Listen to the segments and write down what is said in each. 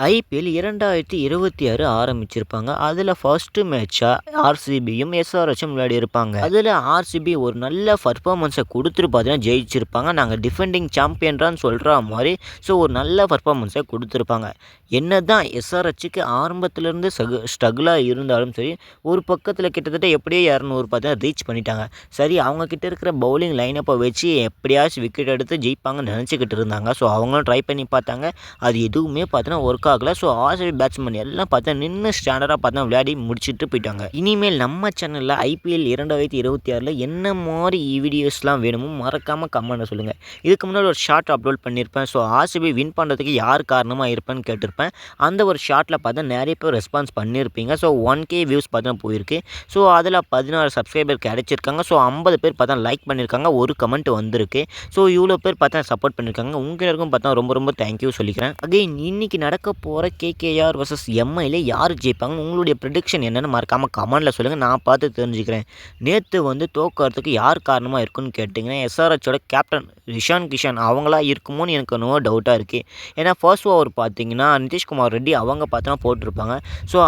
IPL 2026 ஆரம்பிச்சிருப்பாங்க. அதில first மேட்சா ஆர்சிபியும், எஸ்ஆர்எச்சும் விளையாடியிருப்பாங்க. அதில ஆர்சிபி ஒரு நல்ல பர்ஃபார்மன்ஸை குடுத்துட்டு பார்த்தீங்கன்னா ஜெயிச்சிருப்பாங்க. நாங்க டிஃபெண்டிங் சாம்பியன்றான்னு சொல்றா மாரி, ஒரு நல்ல பர்ஃபார்மன்ஸை குடுத்துருப்பாங்க. என்னதான் எஸ்ஆர்எச்சுக்கு ஆரம்பத்திலேருந்து ஸ்ட்ரகிளா இருந்தாலும் சரி, ஒரு பக்கத்தில கிட்டத்தட்ட எப்படியோ 200 பார்த்தீங்கன்னா ரீச் பண்ணிட்டாங்க. சரி அவங்க கிட்ட இருக்கிற பவுலிங் லைனப்பை வச்சு எப்படியாச்சும் விக்கெட் எடுத்து ஜெயிப்பாங்கன்னு நினச்சிக்கிட்டு இருந்தாங்க. அவங்களும் ட்ரை பண்ணி பார்த்தாங்க. அது எதுவுமே பார்த்தீங்கன்னா ஒர்க் ஆகல. ஆர்சிபி பேட்ஸ்மேன் எல்லாம் பார்த்தா நின்று ஸ்டாண்டர்டாக பார்த்தா விளையாடி முடிச்சுட்டு போயிட்டாங்க. இனிமேல் நம்ம சேனலில் ஐபிஎல் 2026ல் என்ன மாதிரி வீடியோஸ்லாம் வேணுமோ மறக்காமல் கமெண்ட்ல சொல்லுங்கள். இதுக்கு முன்னாடி ஒரு ஷார்ட் அப்லோட் பண்ணியிருப்பேன். ஆர்சிபி வின் பண்ணுறதுக்கு யார் காரணமாக இருப்பேன்னு கேட்டிருப்பேன். அந்த ஒரு ஷார்ட்டில் பார்த்தா நிறைய பேர் ரெஸ்பான்ஸ் பண்ணியிருப்பீங்க. 1K வியூஸ் பார்த்தா போயிருக்கு. அதில் 16 சப்ஸ்கிரைபர் கிடைச்சிருக்காங்க. 50 பேர் பார்த்தா லைக் பண்ணியிருக்காங்க. ஒரு கமெண்ட் வந்திருக்கு. இவ்வளோ பேர் பார்த்தா சப்போர்ட் பண்ணியிருக்காங்க. உங்களுக்கும் பார்த்தா ரொம்ப ரொம்ப தேங்க்யூ சொல்லிக்கிறேன். அகைன் இன்னைக்கு நடக்க போகிற கேகேஆர் vs எம்ஐயில் யார் ஜெயிப்பாங்க, உங்களுடைய ப்ரெடிக்ஷன் என்னென்னு மறக்காமல் கமெண்டில் சொல்லுங்கள். நான் பார்த்து தெரிஞ்சுக்கிறேன். நேற்று தோக்கிறதுக்கு யார் காரணமாக இருக்குன்னு கேட்டிங்கன்னா எஸ்ஆர்எச்சோட கேப்டன் இஷான் கிஷன் அவங்களா இருக்குமோன்னு எனக்கு ரொம்ப டவுட்டாக இருக்குது. ஏன்னா ஃபர்ஸ்ட் ஓவர் பார்த்தீங்கன்னா நிதிஷ்குமார் ரெட்டி அவங்க பார்த்தோன்னா போட்டிருப்பாங்க.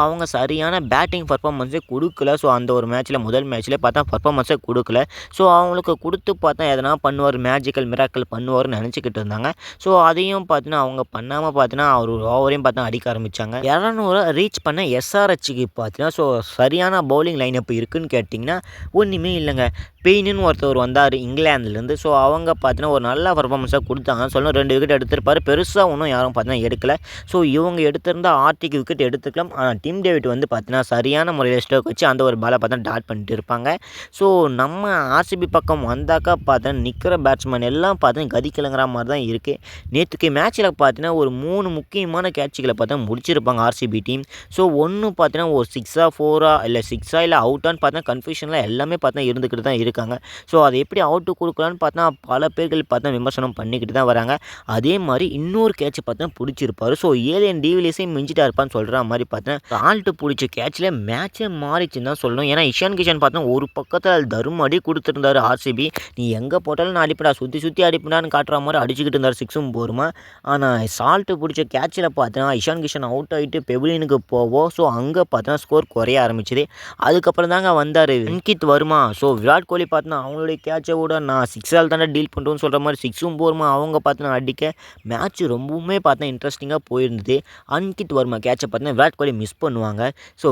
அவங்க சரியான பேட்டிங் பர்ஃபார்மன்ஸே கொடுக்கல. அந்த ஒரு மேட்ச்சில் முதல் மேட்ச்சில் பார்த்தா பர்ஃபார்மன்ஸே கொடுக்கல. அவங்களுக்கு கொடுத்து பார்த்தா எதனா பண்ணுவார், மேஜிக்கல் மிராக்கல் பண்ணுவார்னு நினச்சிக்கிட்டு இருந்தாங்க. அதையும் பார்த்தீங்கன்னா அவங்க பண்ணாமல் பார்த்தீங்கன்னா அவர் ஓவரையும் பார்த்தா அடிக்க ஆரம்பித்தாங்க. 200 ரீச் பண்ண எஸ்ஆர்எச்சுக்கு பார்த்தீங்கன்னா சரியான பவுலிங் லைனப் இருக்குன்னு கேட்டிங்கன்னா ஒன்றுமே இல்லைங்க. பெயின்னு ஒருத்தவர் வந்தார் இங்கிலாந்துலேருந்து. அவங்க பார்த்தீங்கன்னா ஒரு நல்ல பர்ஃபார்மன்ஸாக கொடுத்தாங்க. 2 விக்கெட் எடுத்திருப்பார். பெருசாக ஒன்றும் யாரும் பார்த்தீங்கன்னா எடுக்கலை. இவங்க எடுத்திருந்தால் ஆர்டிக்கு விக்கெட் எடுத்துக்கலாம். ஆனால் டீம் டேவிட் பார்த்தீங்கன்னா சரியான முறையில் ஸ்ட்ரோக் வச்சு அந்த ஒரு பாலை பார்த்தா டாட் பண்ணிட்டு இருப்பாங்க. நம்ம ஆர்சிபி பக்கம் வந்தாக்கா பார்த்தீங்கன்னா நிற்கிற பேட்ஸ்மேன் எல்லாம் பார்த்தீங்கன்னா கதிக்கலைங்கிற மாதிரி தான் இருக்குது. நேற்றுக்கு மேட்ச்சில் பார்த்தீங்கன்னா ஒரு 3 முக்கியமான கேட்சுகளை பார்த்தா முடிச்சிருப்பாங்க ஆர்சிபி டீம். ஒன்று பார்த்தீங்கன்னா ஒரு 6ஆ 4ஆ இல்லை 6ஆ இல்லை அவுட்டான்னு பார்த்தா கன்ஃபியூஷனில் எல்லாமே பார்த்தா இருந்துக்கிட்டு தான் இருக்காங்க. அதை எப்படி அவுட்டு கொடுக்கலான்னு பார்த்தா பல பேர்கள் பார்த்தா விமர்சனம் பண்ணிக்கிட்டு தான் வராங்க. அதே மாதிரி இன்னொரு கேட்ச் பார்த்தா பிடிச்சிருப்பாரு. ஏலியன் டிவிலியர்ஸையும் மிஞ்சிட்டா இருப்பான்னு சொல்கிற மாதிரி பார்த்தா ஆல்ட்டு பிடிச்ச கேட்சில் மேட்சே மாறிச்சுன்னு தான் சொல்லணும். ஏன்னா இஷான் கிஷன் பார்த்தா ஒரு பக்கத்தில் தரும் அடி கொடுத்துருந்தாரு ஆர்சிபி. நீ எங்கே போட்டாலும் நான் அடிப்படா, சுற்றி அடிப்படான்னு காட்டுற மாதிரி அடிச்சுக்கிட்டு இருந்தார் 6ம் போருமா. ஆனால் சால்ட்டு பிடிச்ச கேட்சில் பார்த்தா இஷான் கிஷன் அவுட் ஆகிட்டு பெவிலியனுக்கு போவோம். அங்கே பார்த்தா ஸ்கோர் குறைய ஆரம்பிச்சிது. அதுக்கப்புறம் தாங்க வந்தார் அன்கித் வர்மா. விராட் கோலி பார்த்தா அவங்களுடைய கேட்சை கூட நான் 6ஆல் தானே டீல் பண்ணுறோன்னு சொல்கிற மாதிரி 6ம் போருமா அவங்க பார்த்தா அடிக்க மேட்ச் ரொம்பவுமே பார்த்தா இன்ட்ரெஸ்டிங்காக போயிருந்தது. அன்கித் வர்மா கேட்சை பார்த்தா விராட் கோலி மிஸ் பண்ணுவாங்க.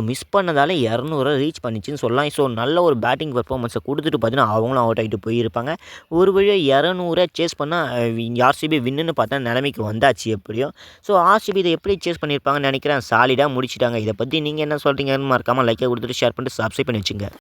மிஸ் பண்ணதால் 200 ரீச் பண்ணிச்சுன்னு சொல்லலாம். நல்ல ஒரு பேட்டிங் பர்ஃபார்மன்ஸை கொடுத்துட்டு பார்த்தீங்கன்னா அவங்களும் அவுட் ஆகிட்டு போயிருப்பாங்க. ஒரு வழியாக 200 சேஸ் பண்ணால் ஆர்சிபி வின்னுன்னு பார்த்தா நிலைமைக்கு வந்தாச்சு எப்படியோ. ஆர்சிபி இதை எப்படி சேஸ் பண்ணியிருப்பாங்கன்னு நினைக்கிறேன். சாலிடாக முடிச்சிட்டாங்க. இதை பற்றி நீங்கள் என்ன சொல்கிறீங்கன்னு மறக்காமல் லைக்கை கொடுத்துட்டு ஷேர் பண்ணிட்டு சப்ஸ்கிரைப் பண்ணி வச்சுங்க.